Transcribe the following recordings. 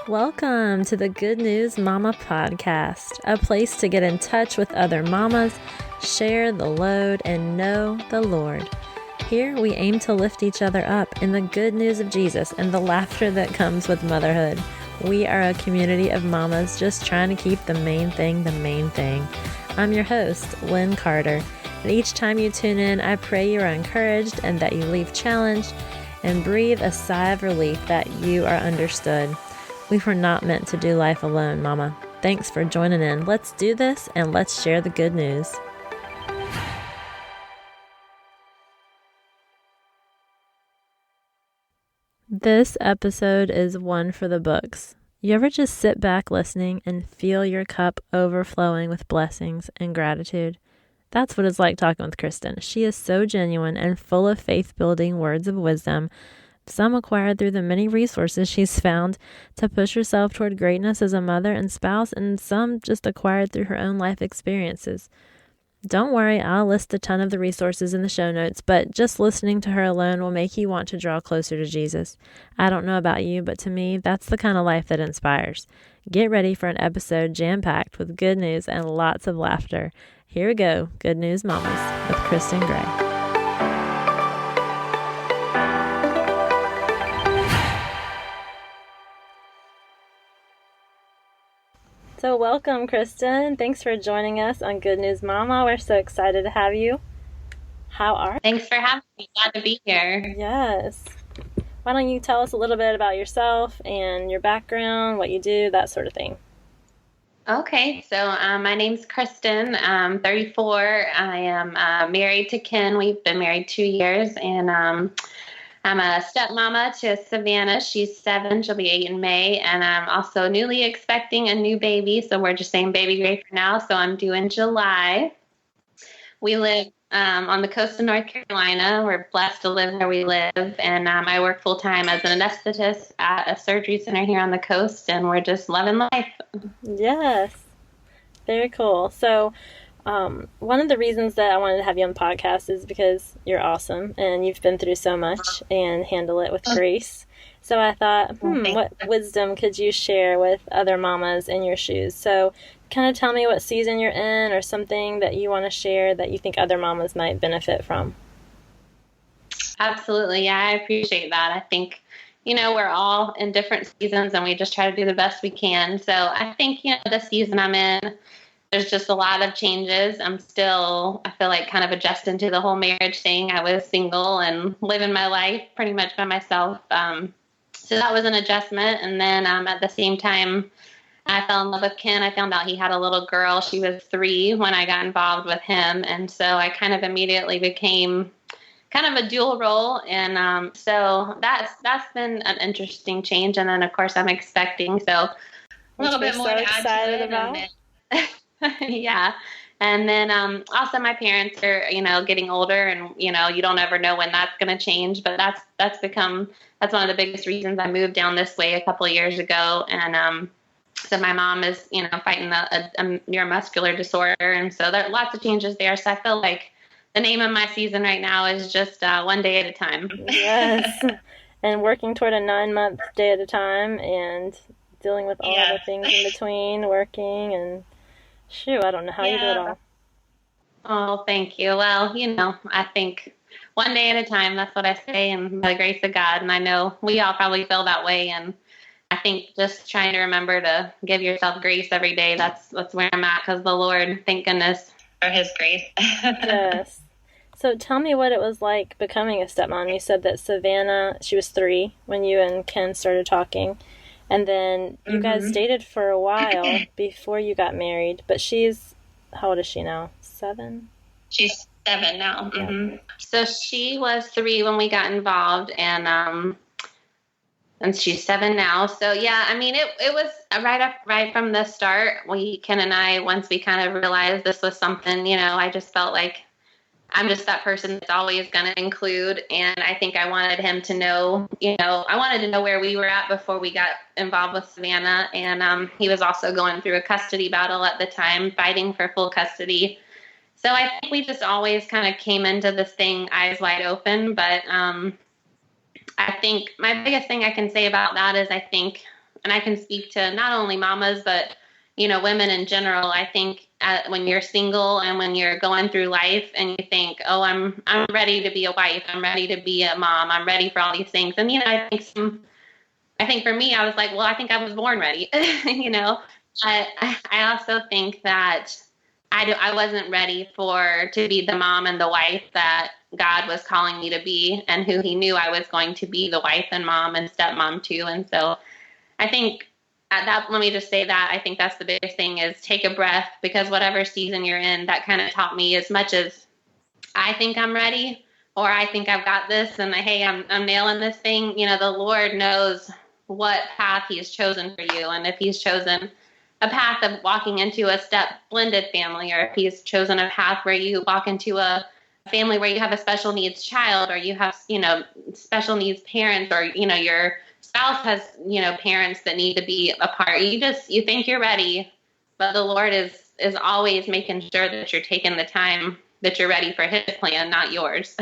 Welcome to the Good News Mama podcast, a place to get in touch with other mamas, share the load, and know the Lord. Here we aim to lift each other up in the good news of Jesus and the laughter that comes with motherhood. We are a community of mamas just trying to keep the main thing the main thing. I'm your host, Lynn Carter, and each time you tune in, I pray you are encouraged and that you leave challenged and breathe a sigh of relief that you are understood. We were not meant to do life alone, Mama. Thanks for joining in. Let's do this and let's share the good news. This episode is one for the books. You ever just sit back listening and feel your cup overflowing with blessings and gratitude? That's what it's like talking with Kristin. She is so genuine and full of faith-building words of wisdom, some acquired through the many resources she's found to push herself toward greatness as a mother and spouse, and some just acquired through her own life experiences. Don't worry, I'll list a ton of the resources in the show notes, but just listening to her alone will make you want to draw closer to Jesus. I don't know about you, but to me, that's the kind of life that inspires. Get ready for an episode jam-packed with good news and lots of laughter. Here we go, Good News Mamas with Kristin Gray. So welcome, Kristin. Thanks for joining us on Good News Mama. We're so excited to have you. How are you? Thanks for having me. Glad to be here. Yes. Why don't you tell us a little bit about yourself and your background, what you do, that sort of thing. Okay, so my name's Kristin. I'm 34. I am married to Ken. We've been married 2 years, and I'm a stepmama to Savannah. She's 7. She'll be 8 in May. And I'm also newly expecting a new baby. So we're just saying baby gray for now. So I'm due in July. We live on the coast of North Carolina. We're blessed to live where we live. And I work full time as an anesthetist at a surgery center here on the coast. And we're just loving life. Yes. Very cool. So one of the reasons that I wanted to have you on the podcast is because you're awesome and you've been through so much and handle it with grace. So I thought, what wisdom could you share with other mamas in your shoes? So kind of tell me what season you're in or something that you want to share that you think other mamas might benefit from. Absolutely. Yeah, I appreciate that. I think, we're all in different seasons and we just try to do the best we can. So I think, the season I'm in, there's just a lot of changes. I'm still, I feel like, kind of adjusting to the whole marriage thing. I was single and living my life pretty much by myself. So that was an adjustment. And then at the same time, I fell in love with Ken. I found out he had a little girl. She was 3 when I got involved with him. And so I kind of immediately became kind of a dual role. And so that's been an interesting change. And then, of course, I'm expecting. So a little bit more to add to it about. Yeah. And then also my parents are, getting older and, you don't ever know when that's going to change. But that's one of the biggest reasons I moved down this way a couple of years ago. And so my mom is, fighting a neuromuscular disorder. And so there are lots of changes there. So I feel like the name of my season right now is just one day at a time. Yes. And working toward a 9-month day at a time and dealing with all the things in between, working and shoot, I don't know how you do it all. Oh, thank you. Well, I think one day at a time, that's what I say, and by the grace of God. And I know we all probably feel that way. And I think just trying to remember to give yourself grace every day, that's where I'm at, because the Lord, thank goodness for his grace. Yes. So tell me what it was like becoming a stepmom. You said that Savannah, she was 3 when you and Ken started talking. And then you guys dated for a while before you got married. But how old is she now? 7? She's 7 now. Mm-hmm. So she was 3 when we got involved, and she's 7 now. So yeah, I mean, it was right from the start. Ken and I, once we kind of realized this was something, I just felt like I'm just that person that's always going to include. And I think I wanted him to know, I wanted to know where we were at before we got involved with Savannah. And he was also going through a custody battle at the time, fighting for full custody. So I think we just always kind of came into this thing eyes wide open. But I think my biggest thing I can say about that is I think and I can speak to not only mamas, but, women in general. I think when you're single and when you're going through life and you think, oh, I'm ready to be a wife, I'm ready to be a mom, I'm ready for all these things. And, I think for me, I was like, well, I think I was born ready, I also think that I wasn't ready to be the mom and the wife that God was calling me to be, and who he knew I was going to be, the wife and mom and stepmom too. And so I think let me just say that I think that's the biggest thing, is take a breath, because whatever season you're in, that kind of taught me, as much as I think I'm ready, or I think I've got this, and hey, I'm nailing this thing. The Lord knows what path he's chosen for you. And if he's chosen a path of walking into a step blended family, or if he's chosen a path where you walk into a family where you have a special needs child, or you have, special needs parents, or, your spouse has, parents that need to be a part, you think you're ready, but the Lord is always making sure that you're taking the time, that you're ready for his plan, not yours.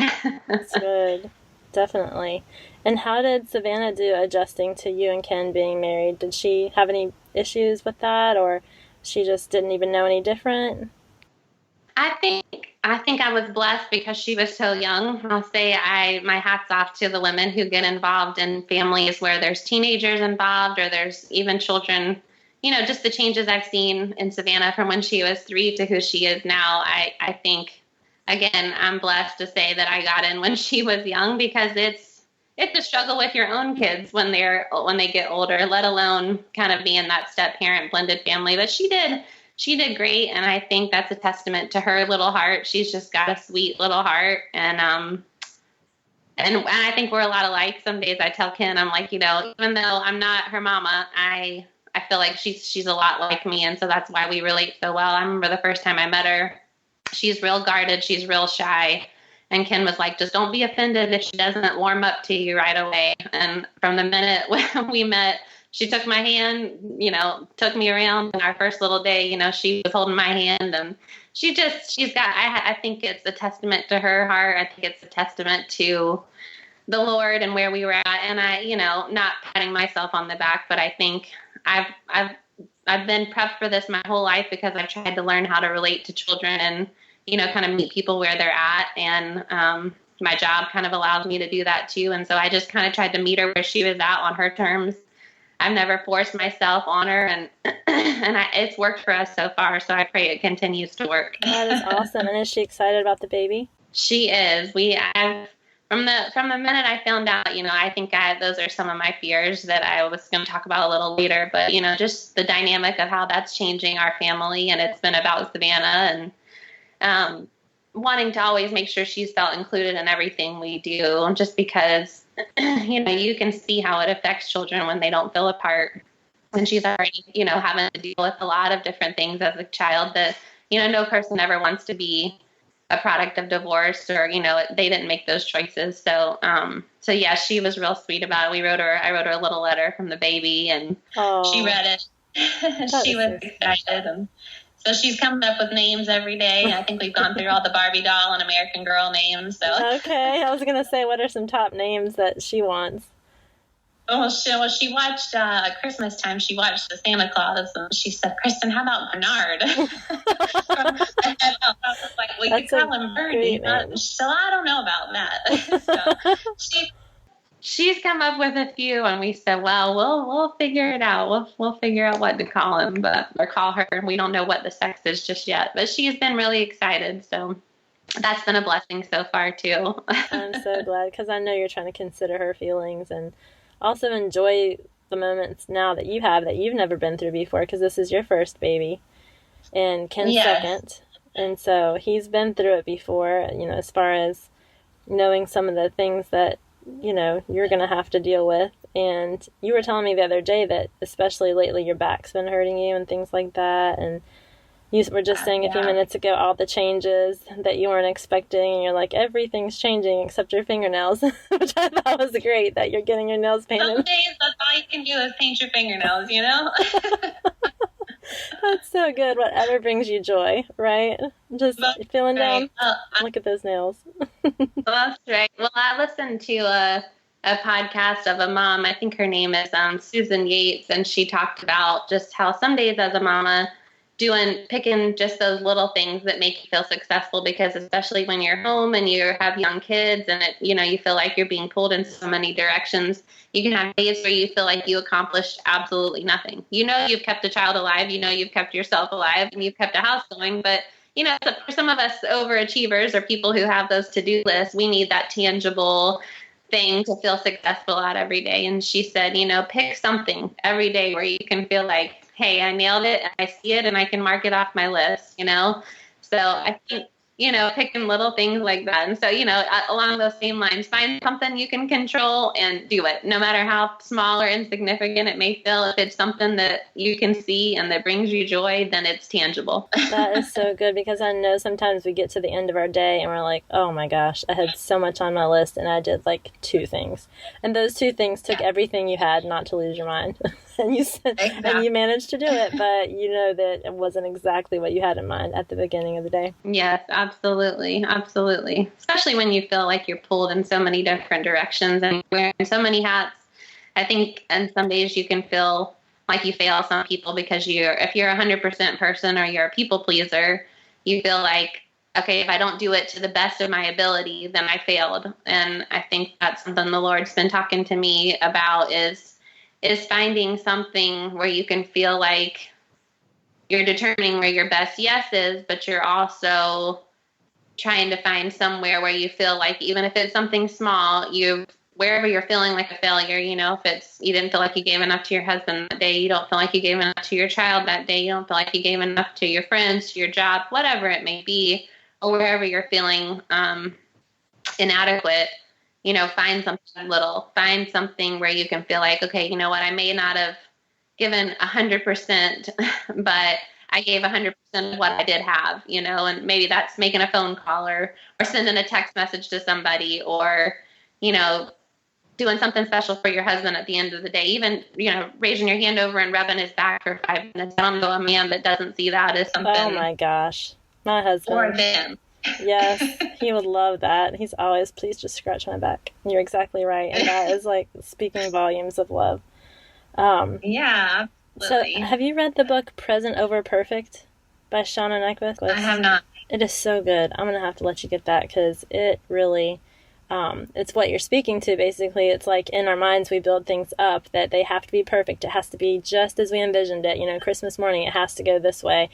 That's good. Definitely. And how did Savannah do adjusting to you and Ken being married? Did she have any issues with that, or she just didn't even know any different? I think I was blessed because she was so young. I'll say my hat's off to the women who get involved in families where there's teenagers involved, or there's even children. Just the changes I've seen in Savannah from when she was 3 to who she is now. I think, again, I'm blessed to say that I got in when she was young, because it's a struggle with your own kids when they get older, let alone kind of being that step parent blended family. But she did great, and I think that's a testament to her little heart. She's just got a sweet little heart, and I think we're a lot alike. Some days I tell Ken, I'm like, even though I'm not her mama, I feel like she's a lot like me, and so that's why we relate so well. I remember the first time I met her, she's real guarded, she's real shy, and Ken was like, just don't be offended if she doesn't warm up to you right away. And from the minute when we met, she took my hand, took me around in our first little day. She was holding my hand, and I think it's a testament to her heart. I think it's a testament to the Lord and where we were at. And not patting myself on the back, but I think I've been prepped for this my whole life, because I've tried to learn how to relate to children and, kind of meet people where they're at. And my job kind of allows me to do that too. And so I just kind of tried to meet her where she was at on her terms. I've never forced myself on her, and it's worked for us so far. So I pray it continues to work. That is awesome. And is she excited about the baby? She is. From the minute I found out, I think those are some of my fears that I was going to talk about a little later. But just the dynamic of how that's changing our family, and it's been about Savannah, and wanting to always make sure she's felt included in everything we do, just because. You can see how it affects children when they don't feel a part. And she's already, having to deal with a lot of different things as a child that, no person ever wants to be a product of divorce, or, they didn't make those choices. So yeah, she was real sweet about it. I wrote her a little letter from the baby, and she read it. She was excited. And so she's coming up with names every day. I think we've gone through all the Barbie doll and American Girl names. So okay, I was going to say, what are some top names that she wants? Oh, she watched Christmas time. She watched the Santa Claus, and she said, "Kristin, how about Bernard?" I was like, "Well, you call him Bernie." So I don't know about that. So she's come up with a few, and we said, "Well, we'll figure it out. We'll figure out what to call him, or call her. We don't know what the sex is just yet." But she's been really excited, so that's been a blessing so far too. I'm so glad, because I know you're trying to consider her feelings and also enjoy the moments now that you have that you've never been through before, because this is your first baby and Ken's second, and so he's been through it before, as far as knowing some of the things that you're going to have to deal with. And you were telling me the other day that especially lately your back's been hurting you and things like that, and you were just saying a few minutes ago all the changes that you weren't expecting, and you're like, everything's changing except your fingernails, which I thought was great, that you're getting your nails painted. Some days that's all you can do is paint your fingernails, That's so good. Whatever brings you joy, right? Just feeling down. Look at those nails. Well, that's right. Well, I listened to a podcast of a mom. I think her name is Susan Yates, and she talked about just how some days as a mama picking just those little things that make you feel successful, because especially when you're home and you have young kids and you feel like you're being pulled in so many directions, you can have days where you feel like you accomplished absolutely nothing. You've kept a child alive, you've kept yourself alive, and you've kept a house going, but for some of us overachievers or people who have those to-do lists, we need that tangible thing to feel successful at every day. And she said, pick something every day where you can feel like, hey, I nailed it, and I see it, and I can mark it off my list, So I think, picking little things like that. And so, along those same lines, find something you can control and do it, no matter how small or insignificant it may feel. If it's something that you can see and that brings you joy, then it's tangible. That is so good, because I know sometimes we get to the end of our day and we're like, oh my gosh, I had so much on my list and I did like 2 things. And those 2 things took everything you had not to lose your mind. And you managed to do it, but that it wasn't exactly what you had in mind at the beginning of the day. Yes, absolutely. Absolutely. Especially when you feel like you're pulled in so many different directions and wearing so many hats. I think on some days you can feel like you fail some people because if you're a 100% person or you're a people pleaser, you feel like, okay, if I don't do it to the best of my ability, then I failed. And I think that's something the Lord's been talking to me about is finding something where you can feel like you're determining where your best yes is, but you're also trying to find somewhere where you feel like, even if it's something small, wherever you're feeling like a failure, if you didn't feel like you gave enough to your husband that day, you don't feel like you gave enough to your child that day, you don't feel like you gave enough to your friends, to your job, whatever it may be, or wherever you're feeling inadequate, find something little, find something where you can feel like, okay, you know what, I may not have given 100%, but I gave 100% of what I did have, and maybe that's making a phone call or sending a text message to somebody, or, doing something special for your husband at the end of the day, even, raising your hand over and rubbing his back for 5 minutes. I don't know a man that doesn't see that as something. Oh my gosh. My husband. Or them. Yes, he would love that. He's always, please just scratch my back. You're exactly right. And that is like speaking volumes of love. Yeah, absolutely. So have you read the book Present Over Perfect by Shauna Nyquist? I have not. It is so good. I'm going to have to let you get that, because it really, it's what you're speaking to, basically. It's like in our minds we build things up that they have to be perfect. It has to be just as we envisioned it. Christmas morning, it has to go this way.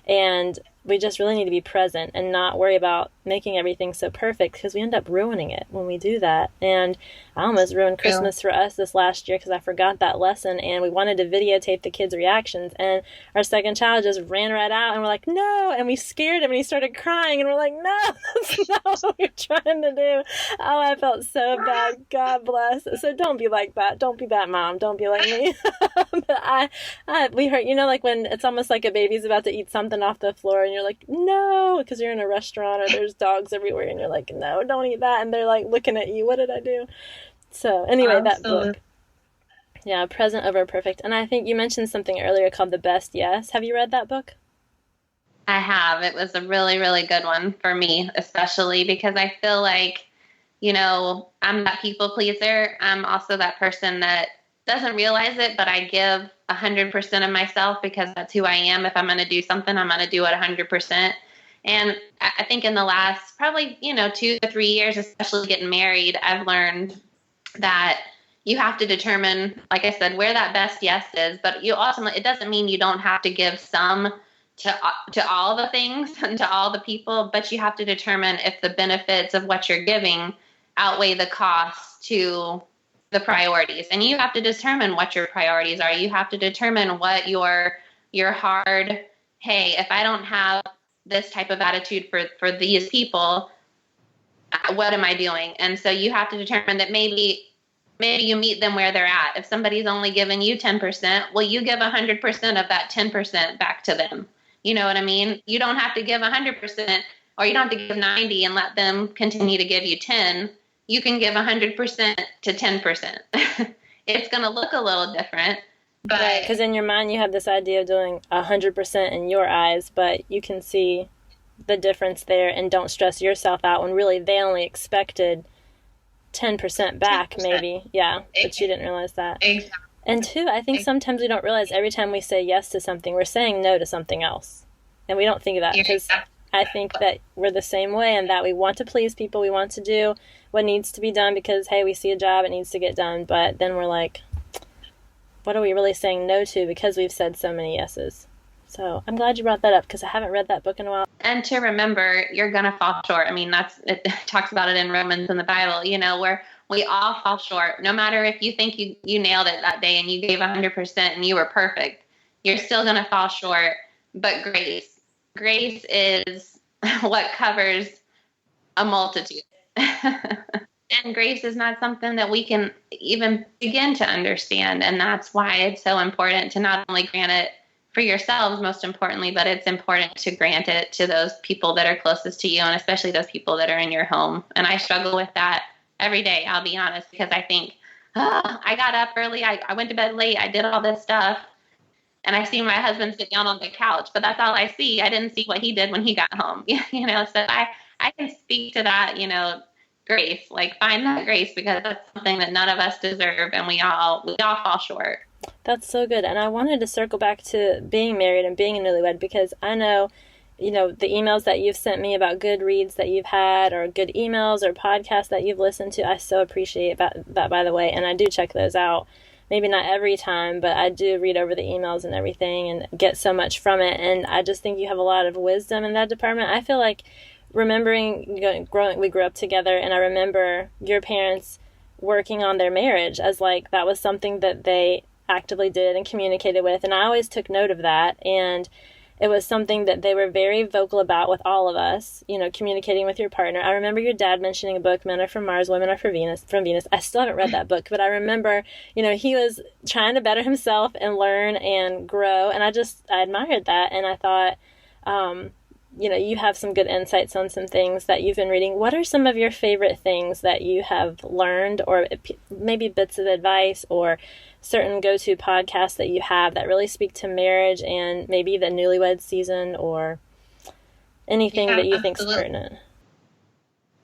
And we just really need to be present and not worry about making everything so perfect, because we end up ruining it when we do that. And I almost ruined Christmas for us this last year because I forgot that lesson, and we wanted to videotape the kids' reactions, and our second child just ran right out, and we're like, no, and we scared him, and he started crying, and we're like, no, that's not what we're trying to do. Oh, I felt so bad. God bless. So don't be like that. Don't be that mom. Don't be like me. But we heard, like when it's almost like a baby's about to eat something off the floor, and you're like, no, because you're in a restaurant or there's dogs everywhere, and you're like, no, don't eat that, and they're like looking at you, what did I do? So anyway, that book, Present Over Perfect. And I think you mentioned something earlier called The Best Yes. Have you read that book? I have. It was a really, really good one for me, especially because I feel like, I'm that people pleaser. I'm also that person that doesn't realize it, but I give 100% of myself because that's who I am. If I'm going to do something, I'm going to do it 100%. And I think in the last probably, 2 to 3 years, especially getting married, I've learned that you have to determine, like I said, where that best yes is. But you ultimately, it doesn't mean you don't have to give some to all the things and to all the people, but you have to determine if the benefits of what you're giving outweigh the cost to the priorities. And you have to determine what your priorities are. You have to determine what your hard, hey, if I don't have this type of attitude for these people, what am I doing? And so you have to determine that maybe you meet them where they're at. If somebody's only giving you 10%, well, you give 100% of that 10% back to them. You know what I mean? You don't have to give 100%, or you don't have to give 90 and let them continue to give you 10. You can give 100% to 10%. It's going to look a little different. But because in your mind you have this idea of doing 100% in your eyes, but you can see the difference there and don't stress yourself out when really they only expected 10% back 10%. maybe. Yeah, but you didn't realize that. Exactly. And two, I think sometimes we don't realize every time we say yes to something, we're saying no to something else. And we don't think of that because I think that we're the same way and that we want to please people. We want to do what needs to be done because, hey, we see a job, it needs to get done. But then we're like, what are we really saying no to because we've said so many yeses? So I'm glad you brought that up because I haven't read that book in a while. And to remember, you're going to fall short. I mean, it talks about it in Romans in the Bible, where we all fall short. No matter if you think you nailed it that day and you gave 100% and you were perfect, you're still going to fall short. But grace is what covers a multitude. And grace is not something that we can even begin to understand. And that's why it's so important to not only grant it for yourselves, most importantly, but it's important to grant it to those people that are closest to you, and especially those people that are in your home. And I struggle with that every day, I'll be honest, because I think, I got up early, I went to bed late, I did all this stuff, and I see my husband sit down on the couch, but that's all I see. I didn't see what he did when he got home, so I can speak to that, grace, like find that grace, because that's something that none of us deserve, and we all fall short. That's so good. And I wanted to circle back to being married and being a newlywed because I know, the emails that you've sent me about good reads that you've had or good emails or podcasts that you've listened to. I so appreciate that, by the way. And I do check those out. Maybe not every time, but I do read over the emails and everything and get so much from it. And I just think you have a lot of wisdom in that department. I feel like remembering we grew up together, and I remember your parents working on their marriage as like that was something that they actively did and communicated with, and I always took note of that, and it was something that they were very vocal about with all of us, communicating with your partner. I remember your dad mentioning a book, Men Are From Mars, Women Are from Venus. I still haven't read that book, but I remember, he was trying to better himself and learn and grow, and I admired that, and I thought, you have some good insights on some things that you've been reading. What are some of your favorite things that you have learned, or maybe bits of advice or certain go-to podcasts that you have that really speak to marriage and maybe the newlywed season or anything that you think is pertinent?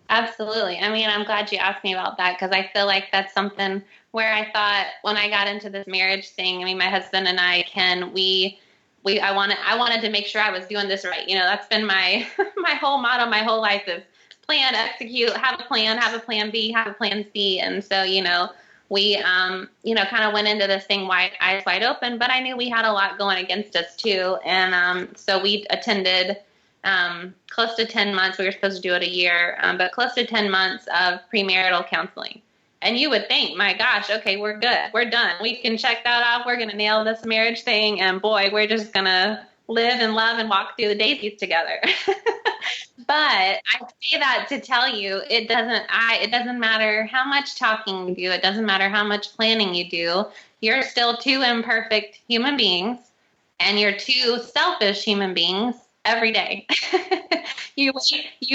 Absolutely. I mean, I'm glad you asked me about that because I feel like that's something where I thought when I got into this marriage thing, I mean, my husband and I I wanted to make sure I was doing this right. That's been my my whole motto, my whole life is plan, execute, have a plan B, have a plan C. And so, we, kind of went into this thing eyes wide open, but I knew we had a lot going against us too. And so we attended close to 10 months. We were supposed to do it a year, but close to 10 months of premarital counseling. And you would think, my gosh, okay, we're good. We're done. We can check that off. We're going to nail this marriage thing. And boy, we're just going to live and love and walk through the daisies together. But I say that to tell you, it doesn't matter how much talking you do. It doesn't matter how much planning you do. You're still two imperfect human beings, and you're two selfish human beings every day. You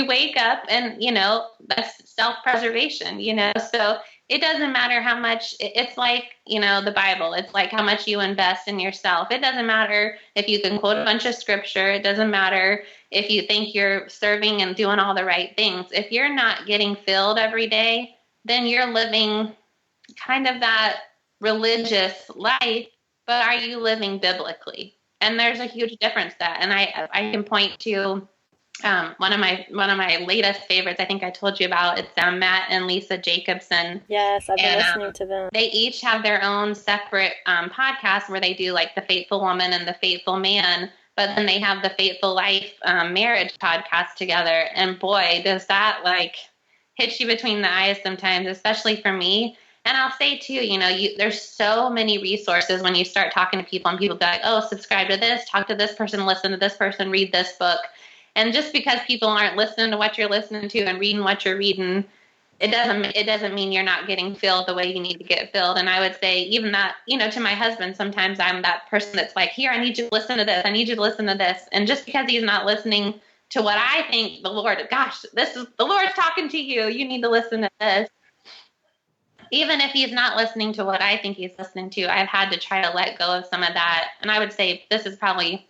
wake up and, that's self-preservation, so it doesn't matter how much. It's like, the Bible. It's like how much you invest in yourself. It doesn't matter if you can quote a bunch of scripture. It doesn't matter if you think you're serving and doing all the right things. If you're not getting filled every day, then you're living kind of that religious life, but are you living biblically? And there's a huge difference there. And I can point to one of my latest favorites. I think I told you about. It's Matt and Lisa Jacobson. Yes, I've been listening to them. They each have their own separate podcasts where they do like the Faithful Woman and the Faithful Man, but then they have the Faithful Life marriage podcast together. And boy, does that like hit you between the eyes sometimes, especially for me. And I'll say too, there's so many resources when you start talking to people, and people be like, oh, subscribe to this, talk to this person, listen to this person, read this book. And just because people aren't listening to what you're listening to and reading what you're reading, it doesn't mean you're not getting filled the way you need to get filled. And I would say even that, to my husband, sometimes I'm that person that's like, here, I need you to listen to this. I need you to listen to this. And just because he's not listening to what I think the Lord, gosh, this is the Lord's talking to you. You need to listen to this. Even if he's not listening to what I think he's listening to, I've had to try to let go of some of that. And I would say this is probably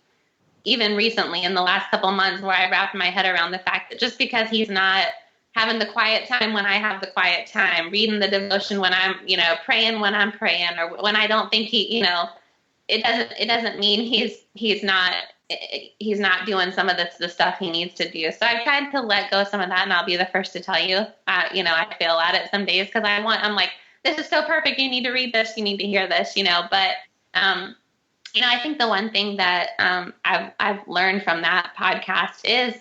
even recently in the last couple of months where I wrapped my head around the fact that just because he's not having the quiet time when I have the quiet time, reading the devotion when I'm, praying when I'm praying, or when I don't think it doesn't mean he's not doing some of the stuff he needs to do. So I've tried to let go of some of that, and I'll be the first to tell you, I fail at it some days because I'm like, this is so perfect. You need to read this. You need to hear this, but, I think the one thing that I've learned from that podcast is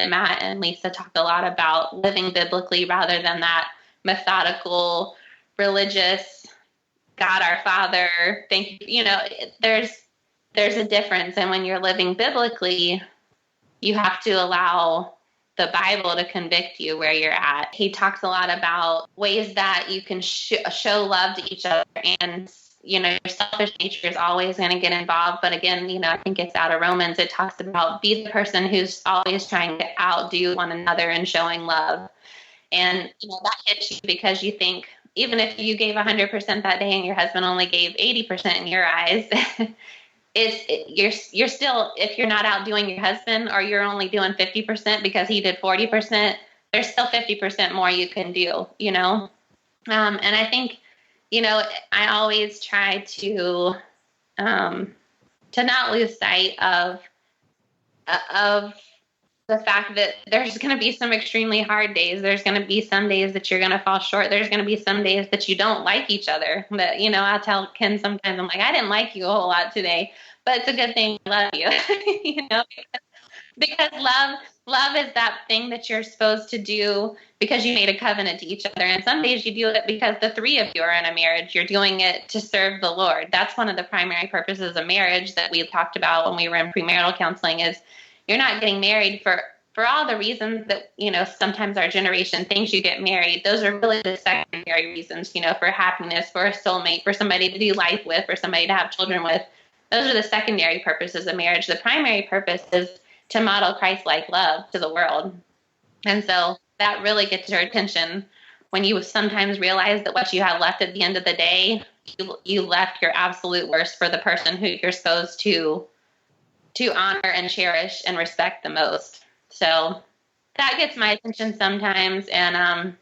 Matt and Lisa talk a lot about living biblically rather than that methodical, religious, God our Father. Thank you. There's a difference. And when you're living biblically, you have to allow the Bible to convict you where you're at. He talks a lot about ways that you can show love to each other, and your selfish nature is always going to get involved. But again, I think it's out of Romans. It talks about be the person who's always trying to outdo one another and showing love. And, that hits you because you think, even if you gave 100% that day and your husband only gave 80% in your eyes, you're still, if you're not outdoing your husband, or you're only doing 50% because he did 40%, there's still 50% more you can do, and I think, I always try to not lose sight of the fact that there's going to be some extremely hard days. There's going to be some days that you're going to fall short. There's going to be some days that you don't like each other. That, I'll tell Ken sometimes, I'm like, I didn't like you a whole lot today, but it's a good thing I love you, because love is that thing that you're supposed to do because you made a covenant to each other. And some days you do it because the three of you are in a marriage. You're doing it to serve the Lord. That's one of the primary purposes of marriage that we talked about when we were in premarital counseling, is you're not getting married for all the reasons that, sometimes our generation thinks you get married. Those are really the secondary reasons, for happiness, for a soulmate, for somebody to do life with, for somebody to have children with. Those are the secondary purposes of marriage. The primary purpose is to model Christ-like love to the world. And so that really gets your attention when you sometimes realize that what you have left at the end of the day, you left your absolute worst for the person who you're supposed to honor and cherish and respect the most. So that gets my attention sometimes. And,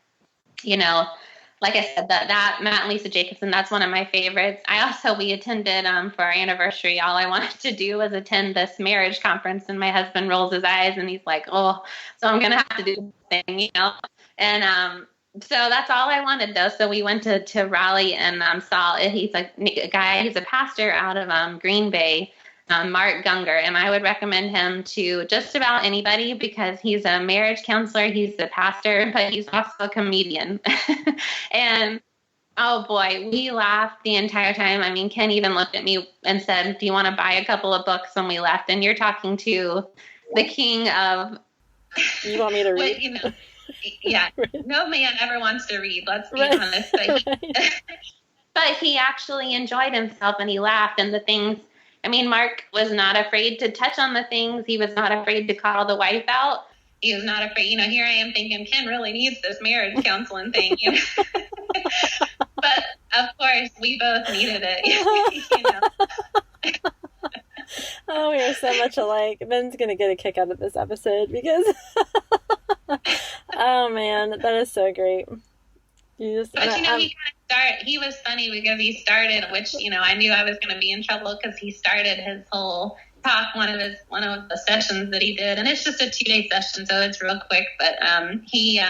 like I said, that Matt and Lisa Jacobson, that's one of my favorites. We attended for our anniversary. All I wanted to do was attend this marriage conference, and my husband rolls his eyes and he's like, oh, so I'm going to have to do this thing, And so that's all I wanted, though. So we went to Raleigh and saw, he's a guy, he's a pastor out of Green Bay, Mark Gunger, and I would recommend him to just about anybody because he's a marriage counselor, he's a pastor, but he's also a comedian. And oh boy, we laughed the entire time. I mean, Ken even looked at me and said, do you want to buy a couple of books when we left? And you're talking to the king of... You want me to read? Well, yeah, no man ever wants to read, let's be honest. But he actually enjoyed himself and he laughed, and the things... I mean, Mark was not afraid to touch on the things. He was not afraid to call the wife out. He was not afraid. Here I am thinking, Ken really needs this marriage counseling thing. But, of course, we both needed it. Oh, we are so much alike. Ben's going to get a kick out of this episode because, oh, man, that is so great. He was funny because he started, which, I knew I was going to be in trouble because he started his whole talk, one of the sessions that he did. And it's just a 2-day session, so it's real quick. But he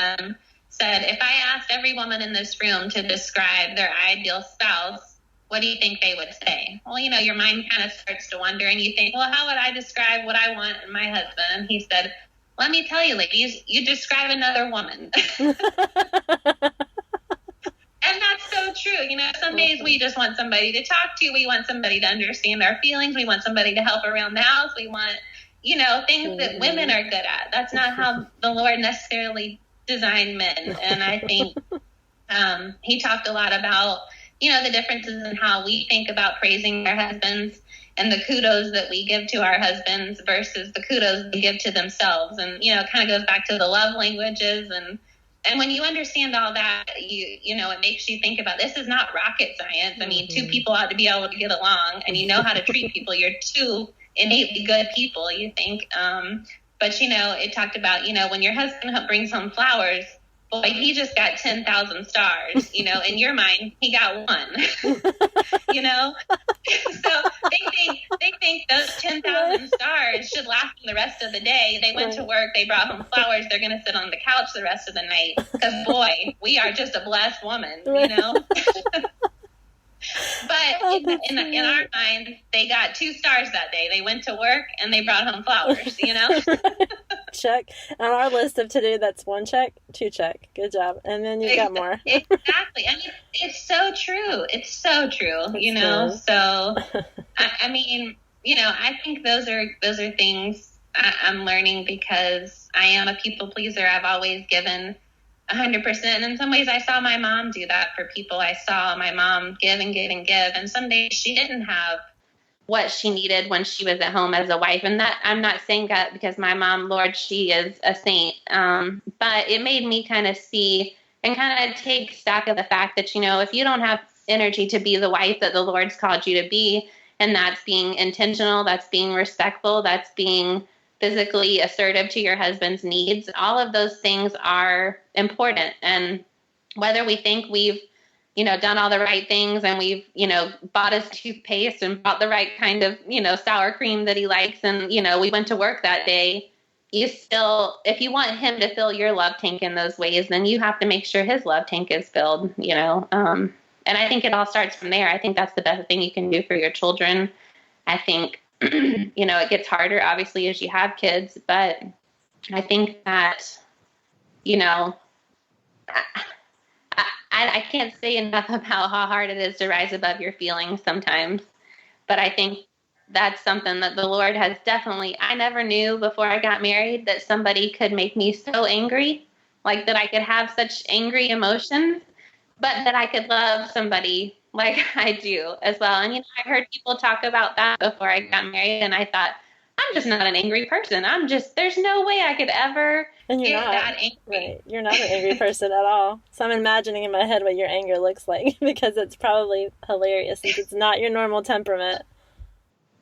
said, if I asked every woman in this room to describe their ideal spouse, what do you think they would say? Well, your mind kind of starts to wonder and you think, well, how would I describe what I want in my husband? And he said, let me tell you, ladies, you describe another woman. And that's so true. Some days we just want somebody to talk to. We want somebody to understand our feelings. We want somebody to help around the house. We want, things that women are good at. That's not how the Lord necessarily designed men. And I think he talked a lot about, the differences in how we think about praising our husbands and the kudos that we give to our husbands versus the kudos they give to themselves. And, it kind of goes back to the love languages. And when you understand all that, it makes you think about, this is not rocket science. I mean, two people ought to be able to get along, and how to treat people. You're two innately good people, you think. But But, it talked about, when your husband brings home flowers, boy, he just got 10,000 stars, in your mind, he got one, So they think those 10,000 stars should last them the rest of the day. They went to work, they brought home flowers, they're going to sit on the couch the rest of the night. Because, boy, we are just a blessed woman, But in our minds, they got 2 stars that day. They went to work and they brought home flowers, Check. On our list of to-do, that's 1 check, 2 check. Good job. And then you got more. Exactly. I mean, it's so true. It's so true, True. So, I think those are things I'm learning because I am a people pleaser. I've always given 100%. And in some ways I saw my mom do that for people. I saw my mom give and give and give. And some days she didn't have what she needed when she was at home as a wife. And that I'm not saying that because my mom, Lord, she is a saint. But it made me kind of see and kind of take stock of the fact that, if you don't have energy to be the wife that the Lord's called you to be, and that's being intentional, that's being respectful, that's being physically assertive to your husband's needs, all of those things are important. And whether we think we've, done all the right things and we've, bought his toothpaste and bought the right kind of, sour cream that he likes and, we went to work that day, you still, if you want him to fill your love tank in those ways, then you have to make sure his love tank is filled, and I think it all starts from there. I think that's the best thing you can do for your children. I think it gets harder, obviously, as you have kids, but I think that, I can't say enough about how hard it is to rise above your feelings sometimes, but I think that's something that the Lord has definitely, I never knew before I got married that somebody could make me so angry, like that I could have such angry emotions, but that I could love somebody like I do as well. And, I heard people talk about that before I got married, and I thought, I'm just not an angry person. There's no way I could ever get that angry. Right. You're not an angry person at all. So I'm imagining in my head what your anger looks like because it's probably hilarious since it's not your normal temperament.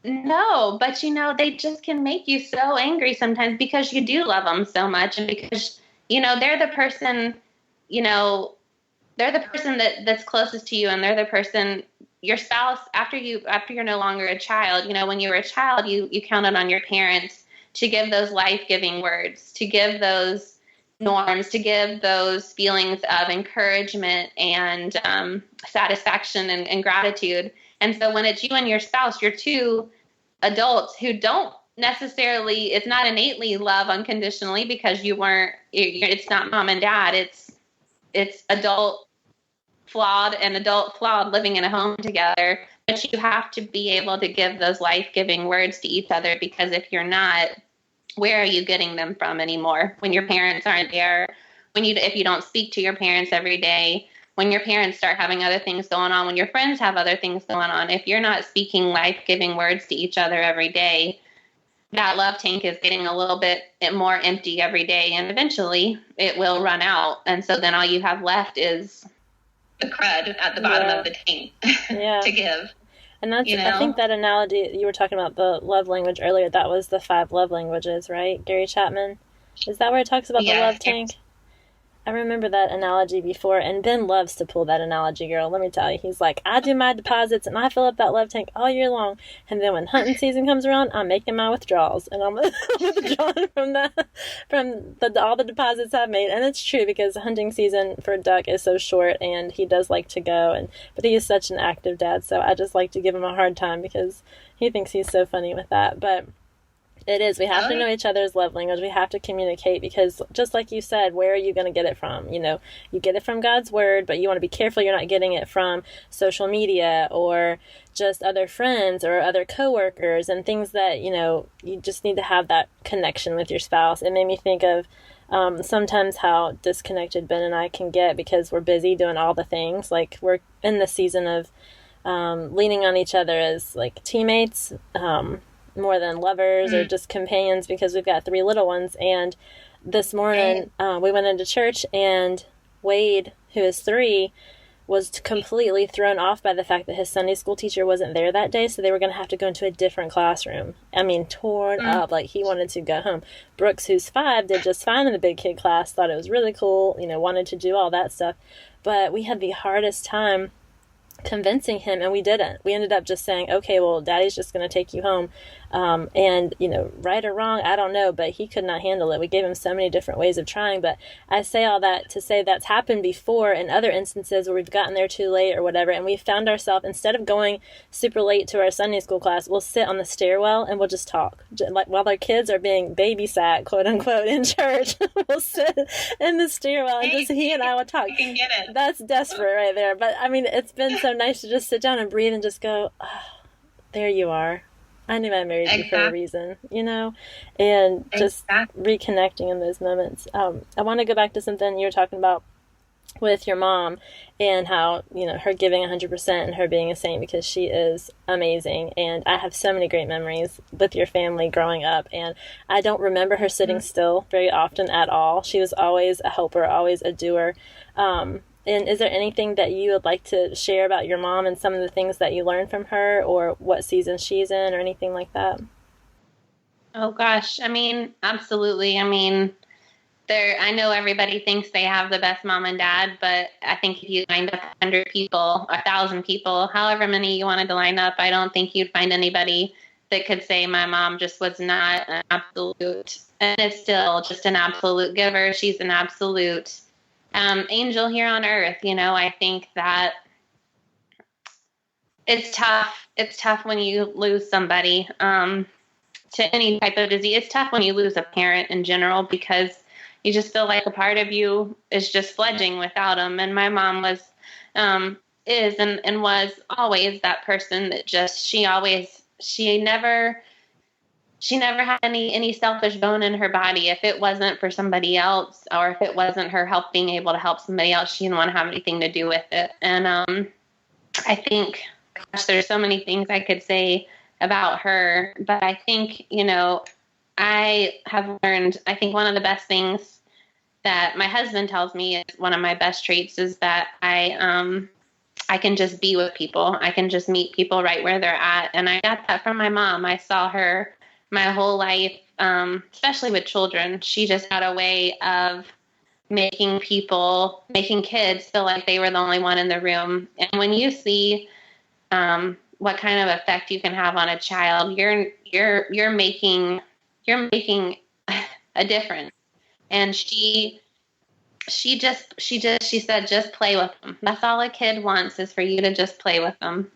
No, but, they just can make you so angry sometimes because you do love them so much and because, they're the person, they're the person that's closest to you, and they're the person, your spouse, after you're no longer a child. When you were a child, you counted on your parents to give those life-giving words, to give those norms, to give those feelings of encouragement and satisfaction and gratitude. And so when it's you and your spouse, you're 2 adults who don't necessarily, it's not innately love unconditionally because it's not mom and dad, it's adult flawed living in a home together. But you have to be able to give those life-giving words to each other, because if you're not, where are you getting them from anymore? When your parents aren't there, if you don't speak to your parents every day, when your parents start having other things going on, when your friends have other things going on, if you're not speaking life-giving words to each other every day, that love tank is getting a little bit more empty every day, and eventually it will run out. And so then all you have left is the crud at the bottom of the tank to give. And that's, I think that analogy, you were talking about the love language earlier, that was the 5 love languages, right? Gary Chapman. Is that where it talks about the love tank? I remember that analogy before, and Ben loves to pull that analogy, girl. Let me tell you. He's like, I do my deposits, and I fill up that love tank all year long. And then when hunting season comes around, I'm making my withdrawals. And I'm withdrawing from all the deposits I've made. And it's true, because hunting season for Duck is so short, and he does like to go. But he is such an active dad, so I just like to give him a hard time, because he thinks he's so funny with that. But it is. We have to know each other's love language. We have to communicate, because just like you said, where are you going to get it from? You get it from God's word, but you want to be careful you're not getting it from social media or just other friends or other coworkers and things that, you just need to have that connection with your spouse. It made me think of sometimes how disconnected Ben and I can get because we're busy doing all the things. Like, we're in the season of leaning on each other as like teammates, more than lovers or just companions, because we've got 3 little ones. And this morning we went into church, and Wade, who is 3, was completely thrown off by the fact that his Sunday school teacher wasn't there that day, so they were going to have to go into a different classroom. I mean, torn up, like he wanted to go home. Brooks, who's 5, did just fine in the big kid class, thought it was really cool, wanted to do all that stuff. But we had the hardest time convincing him, and we didn't. We ended up just saying, okay, well, Daddy's just going to take you home. And, right or wrong, I don't know, but he could not handle it. We gave him so many different ways of trying, but I say all that to say that's happened before in other instances where we've gotten there too late or whatever, and we found ourselves, instead of going super late to our Sunday school class, we'll sit on the stairwell and we'll just talk. Like while our kids are being babysat, quote unquote, in church, we'll sit in the stairwell and just he and I will talk. You can get it. That's desperate right there. But I mean, it's been so nice to just sit down and breathe and just go, oh, there you are. I knew I married you for a reason, and just reconnecting in those moments. I want to go back to something you were talking about with your mom and how, her giving 100% and her being a saint, because she is amazing. And I have so many great memories with your family growing up. And I don't remember her sitting still very often at all. She was always a helper, always a doer. And is there anything that you would like to share about your mom and some of the things that you learned from her, or what season she's in, or anything like that? Oh, gosh. I mean, absolutely. I mean, I know everybody thinks they have the best mom and dad, but I think if you lined up 100 people, 1,000 people, however many you wanted to line up, I don't think you'd find anybody that could say my mom just was not an absolute, and is still just an absolute giver. She's an absolute angel here on earth. I think that it's tough. It's tough when you lose somebody to any type of disease. It's tough when you lose a parent in general, because you just feel like a part of you is just fledging without them. And my mom was, is, and was always that person that just, she never had any selfish bone in her body. If it wasn't for somebody else, or if it wasn't her being able to help somebody else, she didn't want to have anything to do with it. And I think, gosh, there's so many things I could say about her, but I think, I have learned, I think one of the best things that my husband tells me is one of my best traits is that I can just be with people. I can just meet people right where they're at. And I got that from my mom. I saw her my whole life, especially with children. She just had a way of making kids feel like they were the only one in the room. And when you see what kind of effect you can have on a child, you're making a difference. And she said, just play with them. That's all a kid wants, is for you to just play with them.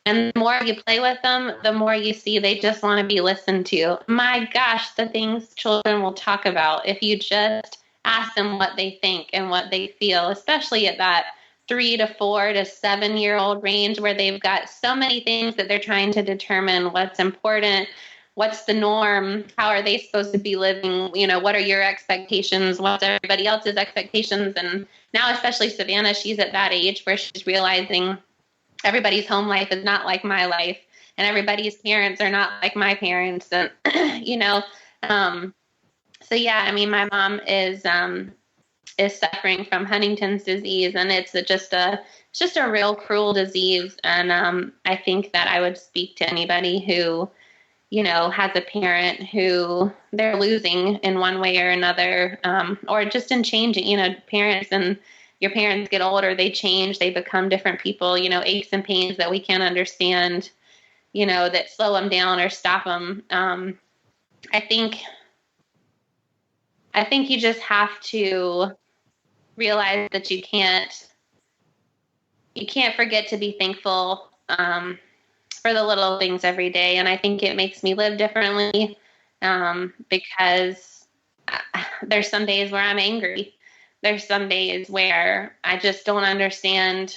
And the more you play with them, the more you see they just want to be listened to. My gosh, the things children will talk about if you just ask them what they think and what they feel, especially at that 3 to 4 to 7-year-old range, where they've got so many things that they're trying to determine what's important, what's the norm, how are they supposed to be living, what are your expectations, what's everybody else's expectations. And now, especially Savannah, she's at that age where she's realizing everybody's home life is not like my life, and everybody's parents are not like my parents. And, so yeah, I mean, my mom is suffering from Huntington's disease, and it's just a real cruel disease. And I think that I would speak to anybody who, has a parent who they're losing in one way or another, or just in changing, parents, and your parents get older, they change, they become different people, aches and pains that we can't understand, that slow them down or stop them. I think you just have to realize that you can't forget to be thankful for the little things every day. And I think it makes me live differently, because there's some days where I'm angry. There's some days where I just don't understand.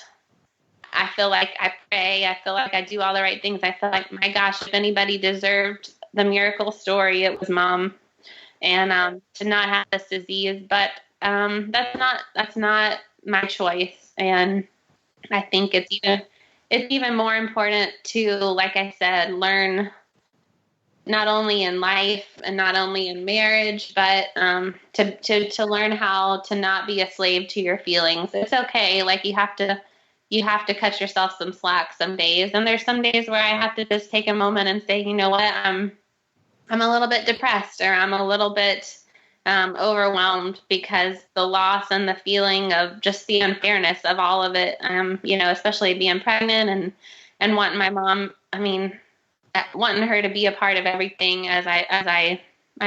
I feel like I pray. I feel like I do all the right things. I feel like, my gosh, if anybody deserved the miracle story, it was Mom. And to not have this disease, but that's not my choice. And I think it's even more important to, like I said, learn not only in life and not only in marriage, but to learn how to not be a slave to your feelings. It's okay. Like, you have to you have to cut yourself some slack some days. And there's some days where I have to just take a moment and say, you know what, I'm a little bit depressed, or I'm a little bit overwhelmed because the loss and the feeling of just the unfairness of all of it, especially being pregnant and wanting my mom, wanting her to be a part of everything as I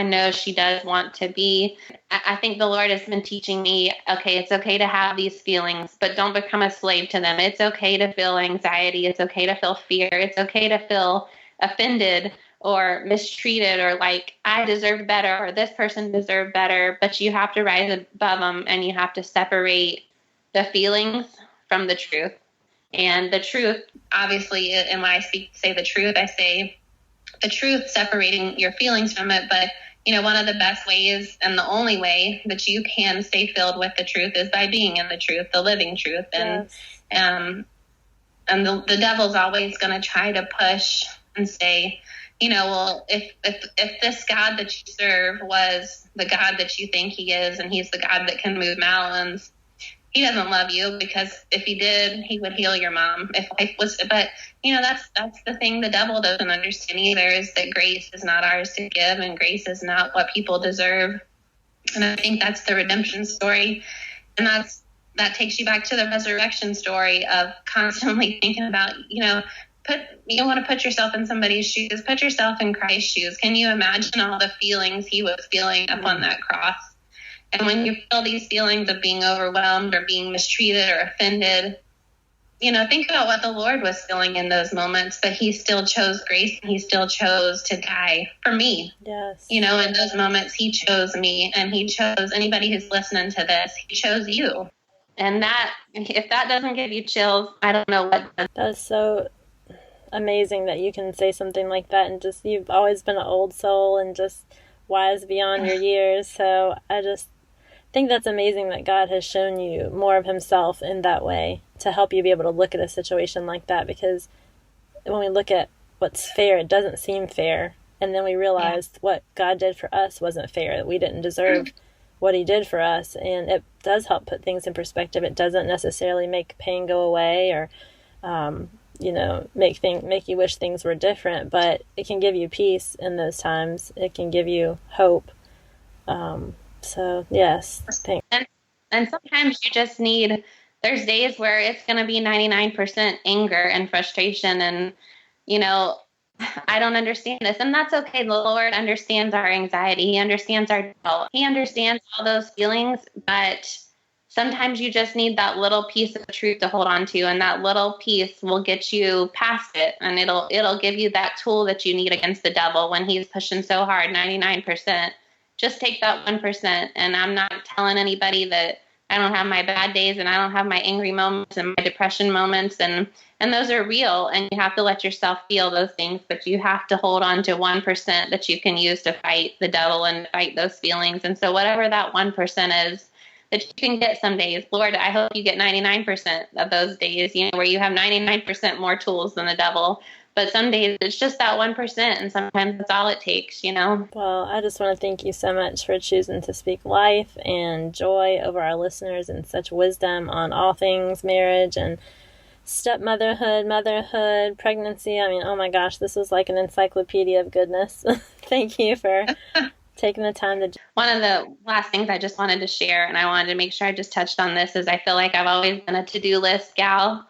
know she does want to be. I think the Lord has been teaching me, okay, it's okay to have these feelings, but don't become a slave to them. It's okay to feel anxiety. It's okay to feel fear. It's okay to feel offended or mistreated, or like I deserved better, or this person deserved better, but you have to rise above them, and you have to separate the feelings from the truth. And the truth, obviously, and when I say the truth, I say the truth, separating your feelings from it. But, one of the best ways and the only way that you can stay filled with the truth is by being in the truth, the living truth. And, yes. And the devil's always going to try to push and say, well, if this God that you serve was the God that you think he is, and he's the God that can move mountains, he doesn't love you, because if he did, he would heal your mom. If life was, but that's the thing the devil doesn't understand either, is that grace is not ours to give, and grace is not what people deserve. And I think that's the redemption story. And that takes you back to the resurrection story of constantly thinking about, you want to put yourself in somebody's shoes, put yourself in Christ's shoes. Can you imagine all the feelings he was feeling upon that cross? And when you feel these feelings of being overwhelmed or being mistreated or offended, think about what the Lord was feeling in those moments, that he still chose grace, and he still chose to die for me. Yes. In those moments, he chose me, and he chose anybody who's listening to this. He chose you. And that, if that doesn't give you chills, I don't know what does. That's so amazing that you can say something like that, and just, you've always been an old soul and just wise beyond your years. So I just think that's amazing that God has shown you more of himself in that way to help you be able to look at a situation like that. Because when we look at what's fair, it doesn't seem fair. And then we realized what God did for us wasn't fair, that we didn't deserve what he did for us. And it does help put things in perspective. It doesn't necessarily make pain go away, or make you wish things were different, but it can give you peace in those times. It can give you hope. So yes, thanks. And sometimes you just need, there's days where it's going to be 99% anger and frustration, and I don't understand this, and that's okay. The Lord understands our anxiety. He understands our doubt. He understands all those feelings, but sometimes you just need that little piece of truth to hold on to, and that little piece will get you past it, and it'll give you that tool that you need against the devil when he's pushing so hard, 99%. Just take that 1%. And I'm not telling anybody that I don't have my bad days, and I don't have my angry moments and my depression moments, and those are real, and you have to let yourself feel those things, but you have to hold on to 1% that you can use to fight the devil and fight those feelings. And so whatever that 1% is that you can get some days, Lord, I hope you get 99% of those days, where you have 99% more tools than the devil. But some days it's just that 1%, and sometimes that's all it takes, Well, I just want to thank you so much for choosing to speak life and joy over our listeners, and such wisdom on all things marriage and stepmotherhood, motherhood, pregnancy. Oh my gosh, this was like an encyclopedia of goodness. Thank you for taking the time to... One of the last things I just wanted to share, and I wanted to make sure I just touched on this, is I feel like I've always been a to-do list gal.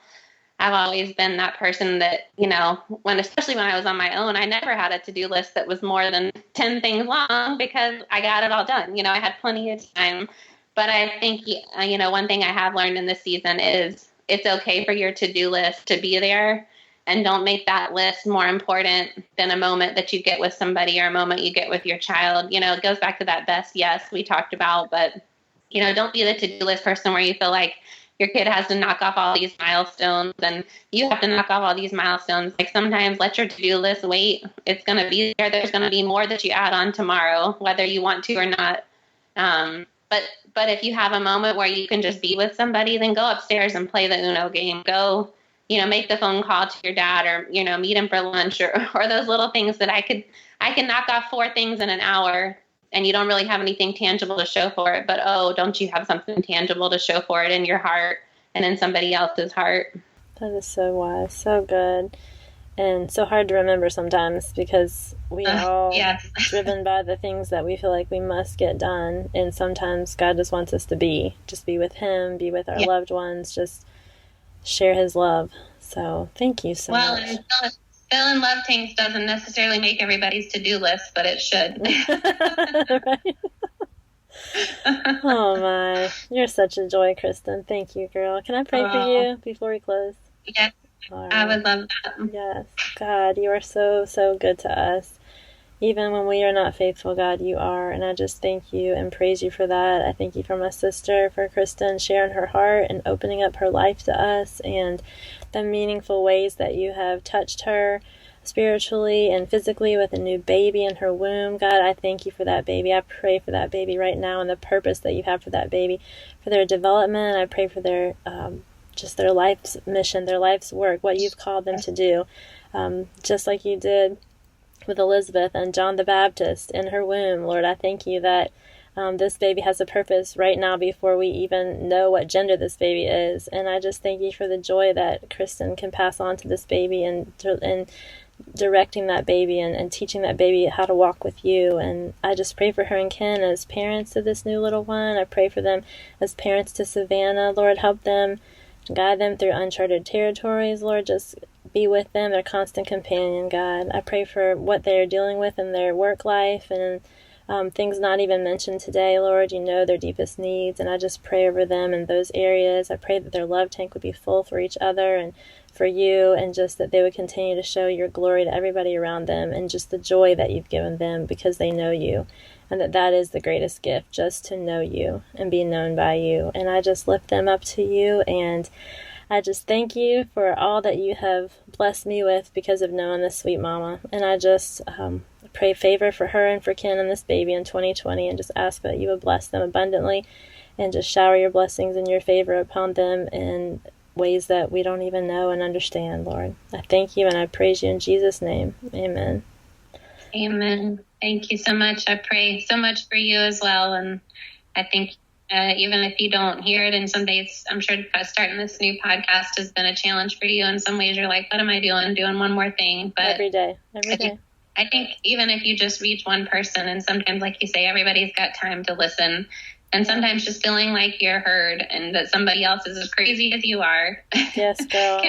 I've always been that person that, especially when I was on my own, I never had a to-do list that was more than 10 things long, because I got it all done. I had plenty of time. But I think, one thing I have learned in this season is it's okay for your to-do list to be there, and don't make that list more important than a moment that you get with somebody, or a moment you get with your child. It goes back to that best yes we talked about, but, don't be the to-do list person where you feel like your kid has to knock off all these milestones, and you have to knock off all these milestones. Like, sometimes let your to-do list wait. It's going to be there. There's going to be more that you add on tomorrow, whether you want to or not. But if you have a moment where you can just be with somebody, then go upstairs and play the Uno game. Go, make the phone call to your dad, or, meet him for lunch, or those little things that I can knock off 4 things in an hour, and you don't really have anything tangible to show for it. But, oh, don't you have something tangible to show for it in your heart and in somebody else's heart. That is so wise, so good, and so hard to remember sometimes because we are all driven by the things that we feel like we must get done, and sometimes God just wants us to just be with Him, be with our loved ones, just share His love. So thank you so much. Well, filling love tanks doesn't necessarily make everybody's to-do list, but it should. Right? Oh my, you're such a joy, Kristin. Thank you, girl. Can I pray for you before we close? Yes, right. I would love that. Yes, God, you are so, so good to us. Even when we are not faithful, God, you are. And I just thank you and praise you for that. I thank you for my sister, for Kristin, sharing her heart and opening up her life to us, and the meaningful ways that you have touched her spiritually and physically with a new baby in her womb. God, I thank you for that baby. I pray for that baby right now and the purpose that you have for that baby, for their development. I pray for their just their life's mission, their life's work, what you've called them to do, just like you did with Elizabeth and John the Baptist in her womb. Lord, I thank you that this baby has a purpose right now before we even know what gender this baby is. And I just thank you for the joy that Kristin can pass on to this baby, and directing that baby and teaching that baby how to walk with you. And I just pray for her and Ken as parents to this new little one. I pray for them as parents to Savannah. Lord, help them, guide them through uncharted territories. Lord, just be with them, their constant companion, God. I pray for what they're dealing with in their work life and things not even mentioned today. Lord, you know their deepest needs, and I just pray over them in those areas. I pray that their love tank would be full for each other and for you, and just that they would continue to show your glory to everybody around them, and just the joy that you've given them because they know you, and that is the greatest gift, just to know you and be known by you. And I just lift them up to you, and I just thank you for all that you have blessed me with because of knowing this sweet mama. And I just pray favor for her and for Ken and this baby in 2020, and just ask that you would bless them abundantly and just shower your blessings and your favor upon them in ways that we don't even know and understand, Lord. I thank you and I praise you in Jesus' name. Amen. Amen. Thank you so much. I pray so much for you as well. And I think even if you don't hear it in some days, I'm sure starting this new podcast has been a challenge for you. In some ways you're like, what am I doing? Doing one more thing. But every day. I think even if you just reach one person, and sometimes, like you say, everybody's got time to listen. And sometimes just feeling like you're heard and that somebody else is as crazy as you are. Yes, girl.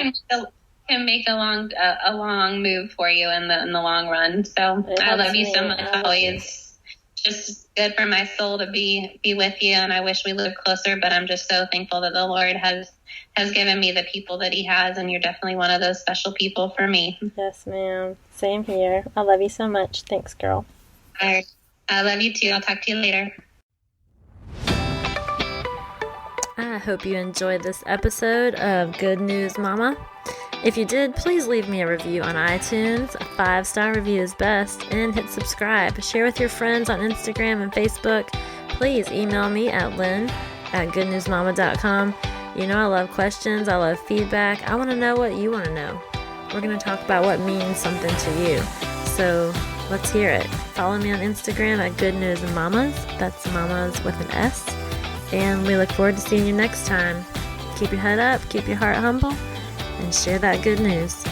can make a long move for you in the long run. So I love you so much. Always just good for my soul to be with you. And I wish we lived closer, but I'm just so thankful that the Lord has given me the people that he has. And you're definitely one of those special people for me. Yes, ma'am. Same here. I love you so much. Thanks, girl. All right. I love you too. I'll talk to you later. I hope you enjoyed this episode of Good News Mama. If you did, please leave me a review on iTunes. A 5-star review is best. And hit subscribe. Share with your friends on Instagram and Facebook. Please email me at lynn@goodnewsmama.com. You know I love questions. I love feedback. I want to know what you want to know. We're going to talk about what means something to you. So let's hear it. Follow me on Instagram at Good News Mamas. That's mamas with an S. And we look forward to seeing you next time. Keep your head up, keep your heart humble, and share that good news.